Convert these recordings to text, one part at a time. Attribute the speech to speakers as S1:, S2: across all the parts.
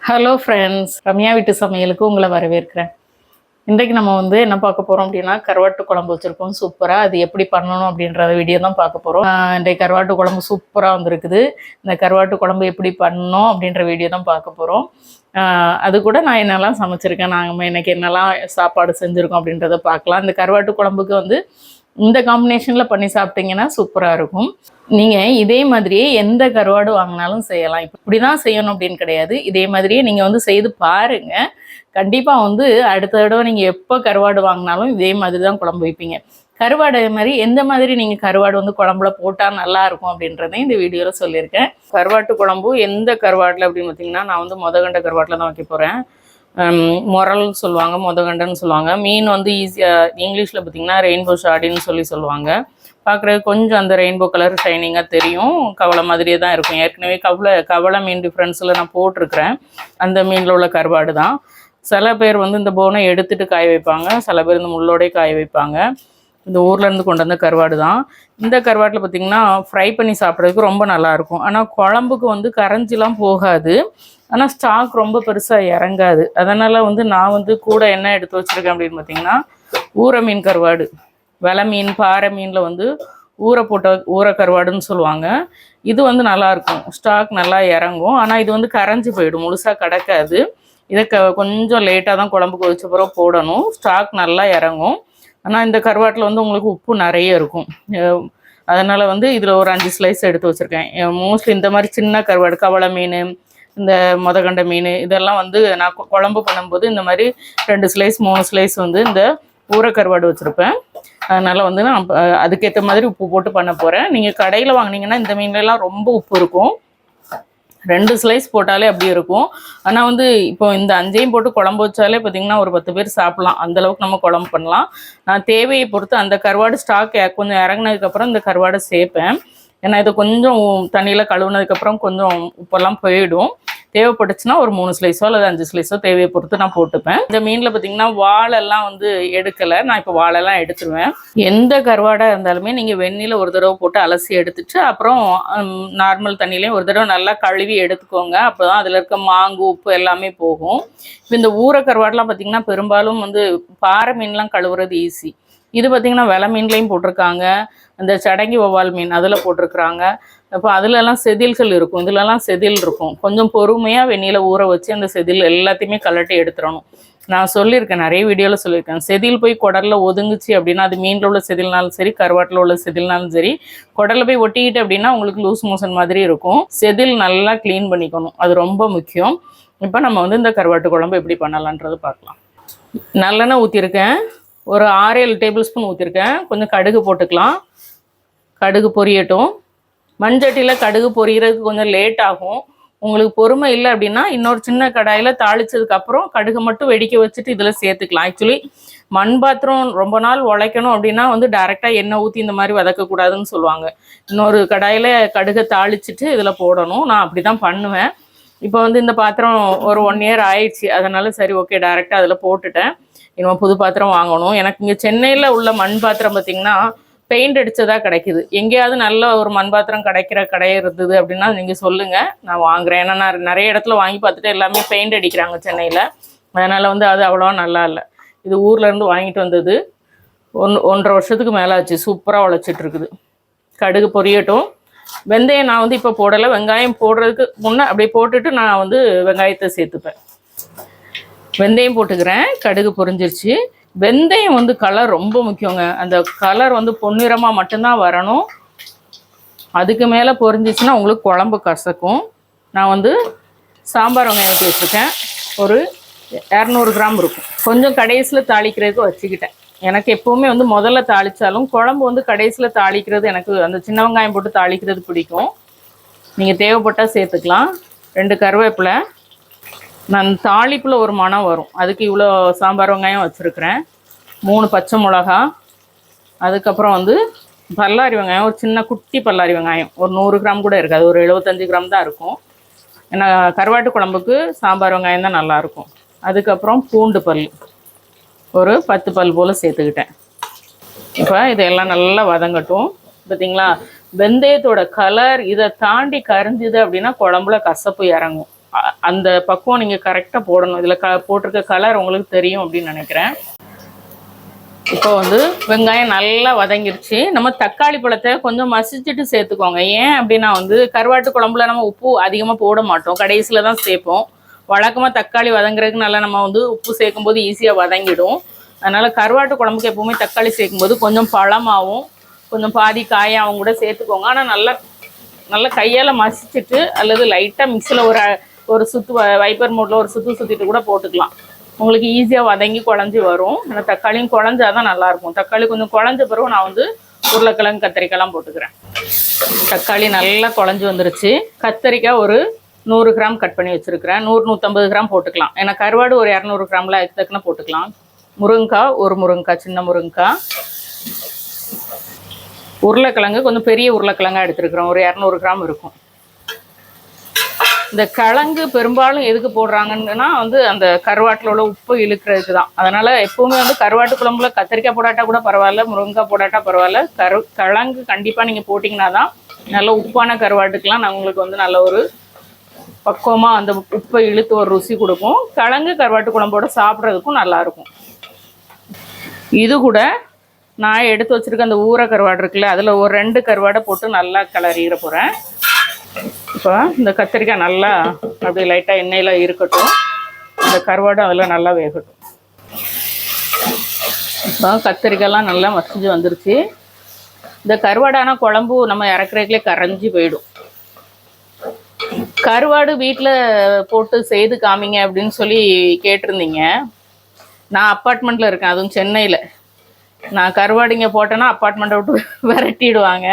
S1: Hello friends, Ramya வீட்டு சமையலுக்கு உங்களை வரவேற்கிறேன். இன்றைக்கு நம்ம என்ன பார்க்க போகிறோம் அப்படின்னா, கருவாட்டு குழம்பு வச்சுருக்கோம் சூப்பராக. அது எப்படி பண்ணணும் அப்படின்ற வீடியோ தான் பார்க்க போகிறோம். இன்றைக்கு கருவாட்டு குழம்பு சூப்பராக வந்திருக்குது. இந்த கருவாட்டு குழம்பு எப்படி பண்ணணும் அப்படின்ற வீடியோ தான் பார்க்க போகிறோம். அது கூட நான் என்னெல்லாம் சமைச்சிருக்கேன், நாங்கள் இன்றைக்கி என்னெல்லாம் சாப்பாடு செஞ்சுருக்கோம் அப்படின்றத பார்க்கலாம். இந்த கருவாட்டு குழம்புக்கு இந்த காம்பினேஷனில் பண்ணி சாப்பிட்டீங்கன்னா சூப்பராக இருக்கும். நீங்கள் இதே மாதிரியே எந்த கருவாடு வாங்கினாலும் செய்யலாம். இப்படி தான் செய்யணும் அப்படின்னு கிடையாது. இதே மாதிரியே நீங்கள் செய்து பாருங்கள். கண்டிப்பாக அடுத்த தடவை நீங்கள் எப்போ கருவாடு வாங்கினாலும் இதே மாதிரி தான் குழம்பு வைப்பீங்க. கருவாடு மாதிரி எந்த மாதிரி நீங்கள் கருவாடு குழம்புல போட்டால் நல்லாயிருக்கும் அப்படின்றதையும் இந்த வீடியோவில் சொல்லியிருக்கேன். கருவாட்டு குழம்பு எந்த கருவாடில் அப்படின்னு பார்த்தீங்கன்னா, நான் மொதகண்ட கருவாட்டில் தான் வைக்க போகிறேன். மொரல் சொல்லுவாங்க, மொதகண்டன்னு சொல்லுவாங்க. மீன் ஈஸியாக இங்கிலீஷில் பார்த்திங்கன்னா ரெயின்போ ஷார்டின்னு சொல்லுவாங்க. பார்க்குறது கொஞ்சம் அந்த ரெயின்போ கலர் ஷைனிங்காக தெரியும். கவலை மாதிரியே தான் இருக்கும். ஏற்கனவே கவலை மீன் டிஃப்ரென்ஸில் நான் போட்டிருக்கிறேன். அந்த மீனில் உள்ள கருவாடு தான். சில பேர் இந்த போனை எடுத்துகிட்டு காய வைப்பாங்க, சில பேர் இந்த முள்ளோடே காய வைப்பாங்க. இந்த ஊர்லேருந்து கொண்டு வந்த கருவாடு தான். இந்த கருவாட்டில் பார்த்திங்கன்னா ஃப்ரை பண்ணி சாப்பிட்றதுக்கு ரொம்ப நல்லாயிருக்கும். ஆனால் குழம்புக்கு கரைஞ்சிலாம் போகாது. ஆனால் ஸ்டாக் ரொம்ப பெருசாக இறங்காது. அதனால் நான் கூட என்ன எடுத்து வச்சுருக்கேன் அப்படின்னு பார்த்திங்கன்னா, ஊற மீன் கருவாடு, வெலை மீன், பாறை மீனில் ஊற போட்ட ஊற கருவாடுன்னு சொல்லுவாங்க. இது நல்லாயிருக்கும், ஸ்டாக் நல்லா இறங்கும். ஆனால் இது கரைஞ்சி போயிடும், முழுசாக கிடக்காது. இதை கொஞ்சம் லேட்டாக தான் குழம்புக்கு வச்ச பிறகு போடணும். ஸ்டாக் நல்லா இறங்கும். ஆனால் இந்த கருவாட்டில் உங்களுக்கு உப்பு நிறைய இருக்கும். அதனால் இதில் ஒரு 5 ஸ்லைஸ் எடுத்து வச்சுருக்கேன். மோஸ்ட்லி இந்த மாதிரி சின்ன கருவாடு, கவலை மீன், இந்த மொதகண்ட மீன், இதெல்லாம் நான் குழம்பு பண்ணும்போது இந்த மாதிரி 2 ஸ்லைஸ் 3 ஸ்லைஸ் இந்த ஊறக்கருவாடு வச்சுருப்பேன். அதனால் நான் அதுக்கேற்ற மாதிரி உப்பு போட்டு பண்ண போகிறேன். நீங்கள் கடையில் வாங்கினீங்கன்னா இந்த மீன்லாம் ரொம்ப உப்பு இருக்கும். 2 ஸ்லைஸ் போட்டாலே அப்படி இருக்கும். ஆனால் இப்போ இந்த 5ஐயும் போட்டு குழம்பு வச்சாலே பார்த்திங்கன்னா ஒரு 10 பேர் சாப்பிட்லாம். அந்தளவுக்கு நம்ம குழம்பு பண்ணலாம். நான் தேவையை பொறுத்து அந்த கருவாடு ஸ்டாக் கொஞ்சம் இறங்கினதுக்கப்புறம் இந்த கருவாடை சேர்ப்பேன். ஏன்னா இதை கொஞ்சம் தண்ணியில் கழுவுனதுக்கப்புறம் கொஞ்சம் உப்பெல்லாம் போயிடும். தேவைப்பட்டுச்சுன்னா ஒரு 3 ஸ்லைஸோ அல்லது 5 ஸ்லைஸோ தேவையை பொறுத்து நான் போட்டுப்பேன். இந்த மீனில் பார்த்திங்கன்னா வாழெல்லாம் எடுக்கலை. நான் இப்போ வாழெல்லாம் எடுத்துருவேன். எந்த கருவாடாக இருந்தாலுமே நீங்கள் வெந்நீரில் ஒரு தடவை போட்டு அலசி எடுத்துட்டு அப்புறம் நார்மல் தண்ணியிலையும் ஒரு தடவை நல்லா கழுவி எடுத்துக்கோங்க. அப்போ தான் அதில் இருக்க மாங்கு உப்பு எல்லாமே போகும். இப்போ இந்த ஊற கருவாடெலாம் பார்த்திங்கன்னா பெரும்பாலும் பாறை மீன்லாம் கழுவுறது ஈஸி. இது பார்த்திங்கன்னா வெலை மீன்லேயும் போட்டிருக்காங்க, அந்த சடங்கி வவ்வால் மீன் அதில் போட்டிருக்கிறாங்க. அப்போ அதிலெல்லாம் செதில்கள் இருக்கும், இதிலெல்லாம் செதில் இருக்கும். கொஞ்சம் பொறுமையாக வெந்நீரில் ஊற வச்சு அந்த செதில் எல்லாத்தையுமே கலட்டி எடுத்துடணும். நான் சொல்லியிருக்கேன், நிறைய வீடியோவில் சொல்லியிருக்கேன். செதில் போய் குடலில் ஒதுங்குச்சு அப்படின்னா, அது மீனில் உள்ள செதில்னாலும் சரி, கருவாட்டில் உள்ள செதில்னாலும் சரி, குடலில் போய் ஒட்டிக்கிட்டு அப்படின்னா உங்களுக்கு லூஸ் மோஷன் மாதிரி இருக்கும். செதில் நல்லா க்ளீன் பண்ணிக்கணும், அது ரொம்ப முக்கியம். இப்போ நம்ம இந்த கருவாட்டு குழம்பு எப்படி பண்ணலான்றது பார்க்கலாம். நல்லெண்ணெய் ஊற்றிருக்கேன், ஒரு 6-7 டேபிள் ஸ்பூன் ஊற்றிருக்கேன். கொஞ்சம் கடுகு போட்டுக்கலாம். கடுகு பொரியட்டும். மண்சட்டியில் கடுகு பொரியறதுக்கு கொஞ்சம் லேட் ஆகும். உங்களுக்கு பொறுமை இல்லை அப்படின்னா இன்னொரு சின்ன கடாயில் தாளித்ததுக்கப்புறம் கடுகு மட்டும் வெடிக்க வச்சுட்டு இதில் சேர்த்துக்கலாம். ஆக்சுவலி மண் பாத்திரம் ரொம்ப நாள் உழைக்கணும் அப்படின்னா டேரெக்டாக எண்ணெய் ஊற்றி இந்த மாதிரி வதக்கக்கூடாதுன்னு சொல்லுவாங்க. இன்னொரு கடாயில் கடுகை தாளிச்சிட்டு இதில் போடணும். நான் அப்படி தான் பண்ணுவேன். இப்போ இந்த பாத்திரம் ஒரு 1 இயர் ஆயிடுச்சு. அதனால் சரி ஓகே டேரெக்டாக அதில் போட்டுட்டேன். இன்னும் புது பாத்திரம் வாங்கணும். எனக்கு இங்கே சென்னையில் உள்ள மண் பாத்திரம் பார்த்திங்கன்னா பெயிண்ட் அடித்ததாக கிடைக்குது. எங்கேயாவது நல்ல ஒரு மண் பாத்திரம் கிடைக்கிற கடை இருந்தது அப்படின்னா நீங்கள் சொல்லுங்கள், நான் வாங்குகிறேன். ஏன்னா நான் நிறைய இடத்துல வாங்கி பார்த்துட்டு எல்லாமே பெயிண்ட் அடிக்கிறாங்க சென்னையில். அதனால் அது அவ்வளோவா நல்லா இல்லை. இது ஊர்லேருந்து வாங்கிட்டு வந்தது. 1.5 வருஷத்துக்கு மேலே ஆச்சு. சூப்பராக உழைச்சிட்ருக்குது. கடுகு பொரியட்டும். வெந்தயம் நான் இப்போ போடலை. வெங்காயம் போடுறதுக்கு முன்னே அப்படியே போட்டுட்டு நான் வெங்காயத்தை சேர்த்துப்பேன். வெந்தயம் போட்டுக்கிறேன். கடுகு பொரிஞ்சிருச்சு. வெந்தயம் கலர் ரொம்ப முக்கியங்க. அந்த கலர் பொன்னிறமாக மட்டும்தான் வரணும். அதுக்கு மேலே பொரிஞ்சிச்சுன்னா உங்களுக்கு குழம்பு கசக்கும். நான் சாம்பார் வெங்காயம் ஊற்றி வச்சுருக்கேன். ஒரு 200 கிராம் இருக்கும். கொஞ்சம் கடைசியில் தாளிக்கிறதுக்கு வச்சுக்கிட்டேன். எனக்கு எப்போவுமே முதல்ல தாளித்தாலும் குழம்பு கடைசியில் தாளிக்கிறது எனக்கு அந்த சின்ன வெங்காயம் போட்டு தாளிக்கிறது பிடிக்கும். நீங்கள் தேவைப்பட்டால் சேர்த்துக்கலாம். 2 கருவேப்பிலை. நான் தாளிப்பில் ஒரு மணம் வரும், அதுக்கு இவ்வளோ சாம்பார் வெங்காயம் வச்சுருக்கிறேன். 3 பச்சை மிளகா. அதுக்கப்புறம் பல்லாரி வெங்காயம், ஒரு சின்ன குட்டி பல்லாரி வெங்காயம், ஒரு 100 கிராம் கூட இருக்காது, ஒரு 75 கிராம் தான் இருக்கும். ஏன்னா கருவாட்டு குழம்புக்கு சாம்பார் வெங்காயம் தான் நல்லாயிருக்கும். அதுக்கப்புறம் பூண்டு பல் ஒரு 10 பல் போல் சேர்த்துக்கிட்டேன். இப்போ இதெல்லாம் நல்லா வதங்கட்டும். பார்த்தீங்களா, வெந்தயத்தோட கலர் இதை தாண்டி கரிஞ்சுது அப்படின்னா குழம்புல கசப்பு இறங்கும். அந்த பக்குவம் நீங்கள் கரெக்டாக போடணும். இதில் போட்டிருக்க கலர் உங்களுக்கு தெரியும் அப்படின்னு நினைக்கிறேன். இப்போ வந்து வெங்காயம் நல்லா வதங்கிருச்சு. நம்ம தக்காளி பழத்தை கொஞ்சம் மசிச்சுட்டு சேர்த்துக்கோங்க. ஏன் அப்படின்னா வந்து கருவாட்டு குழம்புல நம்ம உப்பு அதிகமாக போட மாட்டோம், கடைசியில் தான் சேர்ப்போம். வழக்கமாக தக்காளி வதங்குறதுக்கு நல்லா நம்ம வந்து உப்பு சேர்க்கும்போது ஈஸியாக வதங்கிடும். அதனால் கருவாட்டு குழம்புக்கு எப்போவுமே தக்காளி சேர்க்கும்போது கொஞ்சம் பழமாகவும் கொஞ்சம் பாதி காயாகவும் கூட சேர்த்துக்கோங்க. ஆனால் நல்லா கையால் மசிச்சுட்டு அல்லது லைட்டாக மிக்சியில் ஒரு சுற்று வைப்பர் மோட்டில் ஒரு சுற்றிட்டு கூட போட்டுக்கலாம். உங்களுக்கு ஈஸியாக வதங்கி குழஞ்சி வரும். ஏன்னா தக்காளியும் குழஞ்சாதான் நல்லாயிருக்கும். தக்காளி கொஞ்சம் குழஞ்ச பிறகு நான் வந்து உருளைக்கிழங்கு கத்திரிக்காய்லாம் போட்டுக்கிறேன். தக்காளி நல்லா குழஞ்சி வந்துருச்சு. கத்திரிக்காய் ஒரு 100 கிராம் கட் பண்ணி வச்சுருக்கிறேன். 100-150 கிராம் போட்டுக்கலாம். ஏன்னா கருவாடு ஒரு 200 கிராமில் அதுக்குன்னு போட்டுக்கலாம். முருங்கைக்காய் ஒரு முருங்கைக்காய், சின்ன முருங்கைக்காய். உருளைக்கிழங்கு கொஞ்சம் பெரிய உருளைக்கிழங்காக எடுத்துருக்குறோம், ஒரு 200 கிராம் இருக்கும். இந்த கிழங்கு பெரும்பாலும் எதுக்கு போடுறாங்கன்னா வந்து அந்த கருவாட்டில் உள்ள உப்பு இழுக்கிறதுக்கு தான். அதனால் எப்போவுமே வந்து கருவாட்டு குழம்புல கத்திரிக்காய் போடாட்டா கூட பரவாயில்ல, முருங்கைக்காய் போடாட்டா பரவாயில்ல, கிழங்கு கண்டிப்பாக நீங்கள் போட்டிங்கன்னா தான் நல்ல உப்பான கருவாட்டுக்கெலாம் உங்களுக்கு வந்து நல்ல ஒரு பக்குவமாக அந்த உப்பை இழுத்து ஒரு ருசி கொடுக்கும். கிழங்கு கருவாட்டு குழம்போட சாப்பிட்றதுக்கும் நல்லாயிருக்கும். இது கூட நான் எடுத்து வச்சுருக்க அந்த ஊற கருவாடு இருக்குல்ல, அதில் ஒரு 2 கருவாடை போட்டு நல்லா கிளறிட போகிறேன். இப்போ இந்த கத்திரிக்காய் நல்லா அப்படி லைட்டாக எண்ணெயில் இருக்கட்டும். இந்த கருவாடு அதில் நல்லா வேகட்டும். இப்போ கத்திரிக்காய்லாம் நல்லா மசிஞ்சு வந்துருச்சு. இந்த கருவாடான குழம்பு நம்ம இறக்குறதுக்குள்ளே கரைஞ்சி போயிடும். கருவாடு வீட்டில் போட்டு செய்து காமிங்க அப்படின்னு சொல்லி கேட்டிருந்தீங்க. நான் அப்பார்ட்மெண்ட்டில் இருக்கேன், அதுவும் சென்னையில். நான் கருவாடிங்க போட்டேன்னா அப்பார்ட்மெண்ட்டை விட்டு விரட்டிடுவாங்க.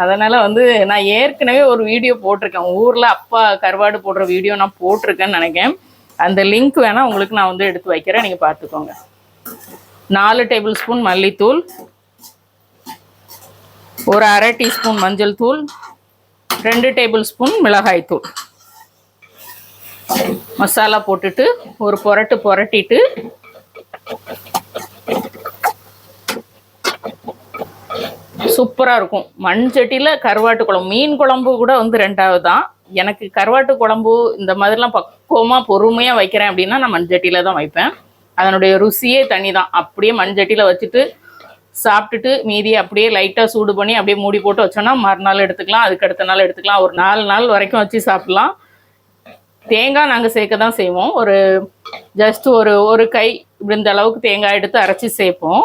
S1: அதனால் வந்து நான் ஏற்கனவே ஒரு வீடியோ போட்டிருக்கேன், ஊரில் அப்பா கருவாடு போடுற வீடியோ நான் போட்டிருக்கேன்னு நினைக்கிறேன். அந்த லிங்க் வேணால் உங்களுக்கு நான் வந்து எடுத்து வைக்கிறேன், நீங்கள் பார்த்துக்கோங்க. 4 டேபிள் ஸ்பூன் மல்லித்தூள், ஒரு அரை டீஸ்பூன் மஞ்சள் தூள், 2 டேபிள் ஸ்பூன் மிளகாய் தூள். மசாலா போட்டுட்டு ஒரு புரட்டிட்டு சூப்பராக இருக்கும். மண்சட்டியில் கருவாட்டு குழம்பு. மீன் குழம்பு கூட வந்து 2வது தான். எனக்கு கருவாட்டு குழம்பு இந்த மாதிரிலாம் பக்குவமாக பொறுமையாக வைக்கிறேன் அப்படின்னா நான் மண்சட்டியில் தான் வைப்பேன். அதனுடைய ருசியே தனி தான். அப்படியே மண்சட்டியில் வச்சுட்டு சாப்பிட்டுட்டு மீதியை அப்படியே லைட்டாக சூடு பண்ணி அப்படியே மூடி போட்டு வச்சோன்னா மறுநாள் எடுத்துக்கலாம், அதுக்கு அடுத்த நாள் எடுத்துக்கலாம், ஒரு 4 நாள் வரைக்கும் வச்சு சாப்பிட்லாம். தேங்காய் நாங்கள் சேர்க்க தான் செய்வோம். ஒரு ஜஸ்ட் ஒரு கை இப்படி இந்த அளவுக்கு தேங்காய் எடுத்து அரைச்சி சேர்ப்போம்.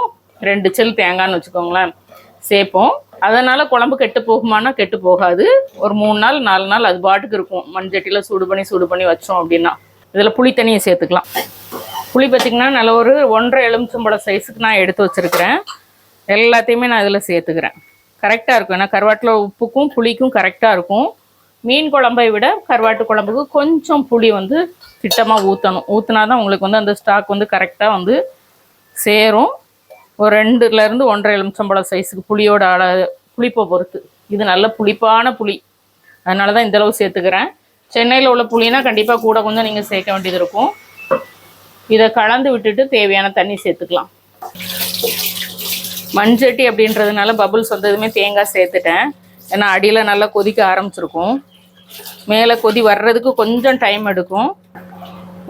S1: 2 செல் தேங்காய்னு வச்சுக்கோங்களேன் சேர்ப்போம். அதனால் குழம்பு கெட்டு போகுமானா கெட்டு போகாது. ஒரு 3 நாள் 4 நாள் அது பாட்டுக்கு இருக்கும். மண்சட்டியில் சூடு பண்ணி வச்சோம் அப்படின்னா. இதில் புளி தண்ணியை சேர்த்துக்கலாம். புளி பார்த்திங்கன்னா நல்ல ஒரு 1.5 எலுமிச்சம்பழம் சைஸுக்கு நான் எடுத்து வச்சுருக்கிறேன். எல்லாத்தையுமே நான் இதில் சேர்த்துக்கிறேன். கரெக்டாக இருக்கும். ஏன்னா கருவாட்டில் உப்புக்கும் புளிக்கும் கரெக்டாக இருக்கும். மீன் குழம்பை விட கருவாட்டு குழம்புக்கு கொஞ்சம் புளி வந்து திட்டமாக ஊற்றினா தான் உங்களுக்கு வந்து அந்த ஸ்டாக் வந்து கரெக்டாக வந்து சேரும். ஒரு 2லேருந்து 1.5 எலுமிச்சம்பழம் சைஸுக்கு புளியோட புளிப்பை பொறுத்து. இது நல்ல புளிப்பான புளி, அதனால தான் இந்தளவு சேர்த்துக்கிறேன். சென்னையில் உள்ள புளினா கண்டிப்பாக கூட கொஞ்சம் நீங்கள் சேர்க்க வேண்டியது இருக்கும். இதை கலந்து விட்டுட்டு தேவையான தண்ணி சேர்த்துக்கலாம். மண்சட்டி அப்படின்றதுனால பபுள்ஸ் வந்ததுமே தேங்காய் சேர்த்துட்டேன். ஏன்னா அடியில் நல்லா கொதிக்க ஆரம்பிச்சிருக்கும். மேலே கொதி வர்றதுக்கு கொஞ்சம் டைம் எடுக்கும்.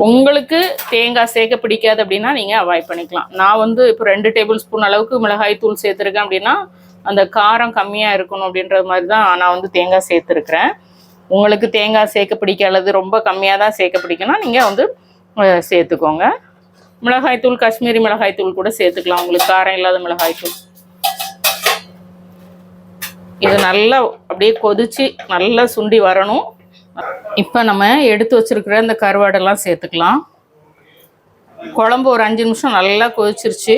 S1: உங்களுக்கு தேங்காய் சேர்க்க பிடிக்காது அப்படின்னா நீங்கள் அவாய்ட் பண்ணிக்கலாம். நான் வந்து இப்போ 2 டேபிள் ஸ்பூன் அளவுக்கு மிளகாய் தூள் சேர்த்துருக்கேன் அப்படின்னா அந்த காரம் கம்மியாக இருக்கணும் அப்படின்ற மாதிரி தான் நான் வந்து தேங்காய் சேர்த்துருக்குறேன். உங்களுக்கு தேங்காய் சேர்க்க பிடிக்காது, ரொம்ப கம்மியாக தான் சேர்க்க பிடிக்குன்னா நீங்கள் வந்து சேர்த்துக்கோங்க. மிளகாய்த்தூள் காஷ்மீரி மிளகாய்த்தூள் கூட சேர்த்துக்கலாம், உங்களுக்கு காரம் இல்லாத மிளகாய்த்தூள். இது நல்லா அப்படியே கொதித்து நல்லா சுண்டி வரணும். இப்போ நம்ம எடுத்து வச்சுருக்கிற இந்த கருவாடெல்லாம் சேர்த்துக்கலாம். குழம்பு ஒரு 5 நிமிஷம் நல்லா கொதிச்சிருச்சு.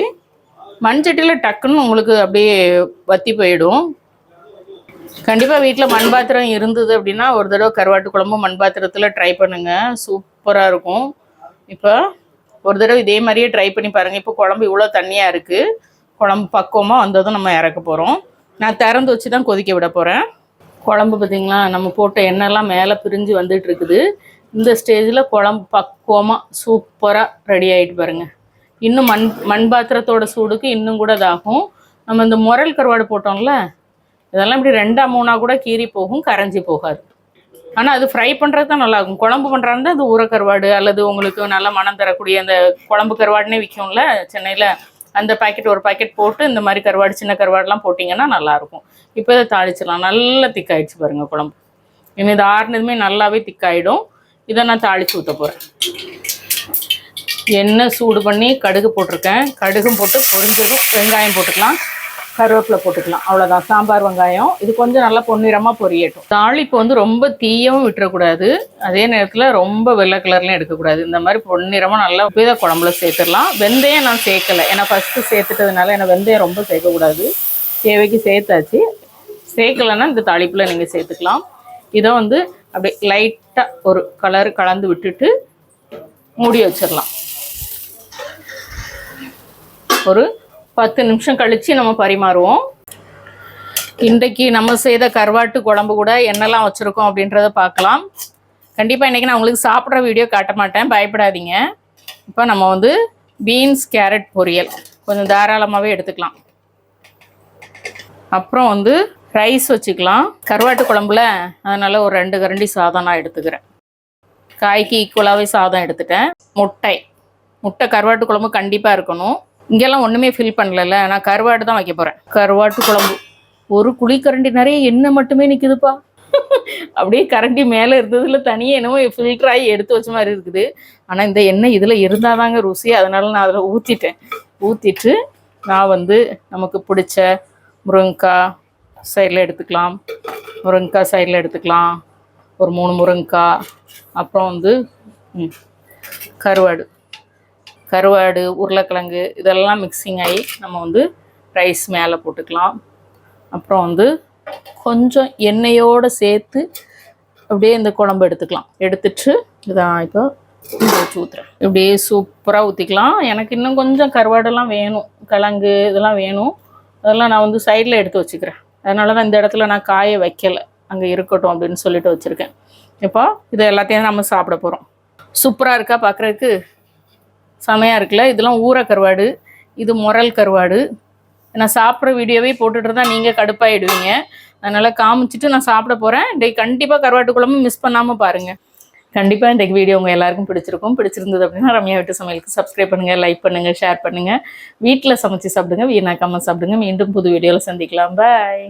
S1: மண்சட்டியில் டக்குன்னு உங்களுக்கு அப்படியே வற்றி போயிடும். கண்டிப்பாக வீட்டில் மண் பாத்திரம் இருந்தது அப்படின்னா ஒரு தடவை கருவாட்டு குழம்பு மண் பாத்திரத்தில் ட்ரை பண்ணுங்கள், சூப்பராக இருக்கும். இப்போ ஒரு தடவை இதே மாதிரியே ட்ரை பண்ணி பாருங்கள். இப்போ குழம்பு இவ்வளோ தண்ணியாக இருக்குது. குழம்பு பக்குவமாக வந்ததும் நம்ம இறக்க போகிறோம். நான் திறந்து வச்சு தான் கொதிக்க விட போகிறேன். குழம்பு பார்த்திங்களா, நம்ம போட்ட எண்ணெய்லாம் மேலே பிரிஞ்சு வந்துட்டு இருக்குது. இந்த ஸ்டேஜில் குழம்பு பக்குவமாக சூப்பராக ரெடி ஆகிட்டு பாருங்கள். இன்னும் மண் பாத்திரத்தோட சூடுக்கு இன்னும் கூட இதாகும். நம்ம இந்த முரல் கருவாடு போட்டோம்ல, இதெல்லாம் இப்படி 2-3 கூட கீறி போகும், கரைஞ்சி போகாது. ஆனால் அது ஃப்ரை பண்ணுறது தான் நல்லாயிருக்கும். குழம்பு பண்ணுறாருந்தா அது ஊற கருவாடு அல்லது உங்களுக்கு நல்ல மனம் தரக்கூடிய அந்த குழம்பு கருவாடுனே விற்கும்ல சென்னையில், அந்த பாக்கெட் ஒரு பாக்கெட் போட்டு இந்த மாதிரி கருவாடு சின்ன கருவாடுலாம் போட்டிங்கன்னா நல்லாயிருக்கும். இப்போ இதை தாளிச்சிடலாம். நல்லா திக்காயிடுச்சு பாருங்கள் குழம்பு. இன்னும் இது ஆறுனதுமே நல்லாவே திக்காயிடும். இதை நான் தாளித்து ஊற்ற போகிறேன். எண்ணெய் சூடு பண்ணி கடுகு போட்டிருக்கேன். கடுகும் போட்டு பொரிஞ்சதும் வெங்காயம் போட்டுக்கலாம், கருவேப்பிலை போட்டுக்கலாம். அவ்வளோதான், சாம்பார் வெங்காயம். இது கொஞ்சம் நல்லா பொன்னிறமாக பொரியட்டும். தாளிப்பு வந்து ரொம்ப தீயவும் விட்டுறக்கூடாது, அதே நேரத்தில் ரொம்ப வெள்ளை கலர்லையும் எடுக்கக்கூடாது. இந்த மாதிரி பொன்னிறமாக நல்லா இதை குழம்புல சேர்த்துடலாம். வெந்தயம் நான் சேர்க்கலை, ஏன்னா ஃபஸ்ட்டு சேர்த்துட்டதுனால ஏன்னா வெந்தயம் ரொம்ப சேர்க்கக்கூடாது. தேவைக்கு சேர்த்தாச்சு. சேர்க்கலைன்னா இந்த தாளிப்பில் நீங்கள் சேர்த்துக்கலாம். இதை வந்து அப்படியே லைட்டாக ஒரு கலர் கலந்து விட்டுட்டு மூடி வச்சிடலாம். ஒரு 10 நிமிஷம் கழித்து நம்ம பரிமாறுவோம். இன்றைக்கு நம்ம செய்த கருவாட்டு குழம்பு கூட என்னெல்லாம் வச்சுருக்கோம் அப்படின்றத பார்க்கலாம். கண்டிப்பாக இன்றைக்கி நான் உங்களுக்கு சாப்பிட்ற வீடியோ காட்ட மாட்டேன், பயப்படாதீங்க. இப்போ நம்ம வந்து பீன்ஸ் கேரட் பொரியல் கொஞ்சம் தாராளமாகவே எடுத்துக்கலாம். அப்புறம் வந்து ரைஸ் வச்சுக்கலாம். கருவாட்டு குழம்புல அதனால் ஒரு 2 கரண்டி சாதம் நான் எடுத்துக்கிறேன். காய்க்கு ஈக்குவலாகவே சாதம் எடுத்துட்டேன். முட்டை கருவாட்டு குழம்பு கண்டிப்பாக இருக்கணும். இங்கெல்லாம் ஒன்றுமே ஃபில் பண்ணல, நான் கருவாடு தான் வைக்க போகிறேன். கருவாட்டு குழம்பு ஒரு குழிக்கரண்டி நிறைய எண்ணெய் மட்டுமே நிற்குதுப்பா. அப்படியே கரண்டி மேலே இருந்ததுல தனியாக என்னமோ ஃபில்டர் ஆகி எடுத்து வச்ச மாதிரி இருக்குது. ஆனால் இந்த எண்ணெய் இதில் இருந்தால் தாங்க ருசி. அதனால நான் அதில் ஊற்றிட்டு நான் வந்து நமக்கு பிடிச்ச முருங்கைக்காய் சைடில் எடுத்துக்கலாம். முருங்கைக்காய் சைடில் எடுத்துக்கலாம், ஒரு 3 முருங்கைக்காய். அப்புறம் வந்து கருவாடு உருளைக்கிழங்கு இதெல்லாம் மிக்சிங் ஆகி நம்ம வந்து ரைஸ் மேலே போட்டுக்கலாம். அப்புறம் வந்து கொஞ்சம் எண்ணெயோடு சேர்த்து அப்படியே இந்த குழம்பு எடுத்துட்டு இதான் இப்போ வச்சு ஊற்றுறேன். இப்படியே சூப்பராக ஊற்றிக்கலாம். எனக்கு இன்னும் கொஞ்சம் கருவாடெல்லாம் வேணும், கிழங்கு இதெல்லாம் வேணும். அதெல்லாம் நான் வந்து சைடில் எடுத்து வச்சுக்கிறேன். அதனால தான் இந்த இடத்துல நான் காய வைக்கலை, அங்கே இருக்கட்டும் அப்படின்னு சொல்லிட்டு வச்சுருக்கேன். இப்போ இதை எல்லாத்தையும் நம்ம சாப்பிட போகிறோம். சூப்பராக இருக்கா பார்க்குறதுக்கு? செமையாக இருக்குல்ல? இதெல்லாம் ஊற கருவாடு, இது முரல் கருவாடு. நான் சாப்பிட்ற வீடியோவே போட்டுட்டு இருந்தால் நீங்கள் கடுப்பாயிடுவீங்க. அதனால் காமிச்சிட்டு நான் சாப்பிட போகிறேன். இன்றைக்கு கண்டிப்பாக கருவாட்டு குழம்பு மிஸ் பண்ணாமல் பாருங்கள். கண்டிப்பாக இன்றைக்கு வீடியோ உங்கள் எல்லாருக்கும் பிடிச்சிருக்கும். பிடிச்சிருந்தது அப்படின்னா ரம்யா வீட்டு சமையலுக்கு சப்ஸ்கிரைப் பண்ணுங்கள், லைக் பண்ணுங்கள், ஷேர் பண்ணுங்கள். வீட்டில் சமைச்சு சாப்பிடுங்க, வீணாக்காமல் சாப்பிடுங்க. மீண்டும் புது வீடியோவில் சந்திக்கலாம். பாய்.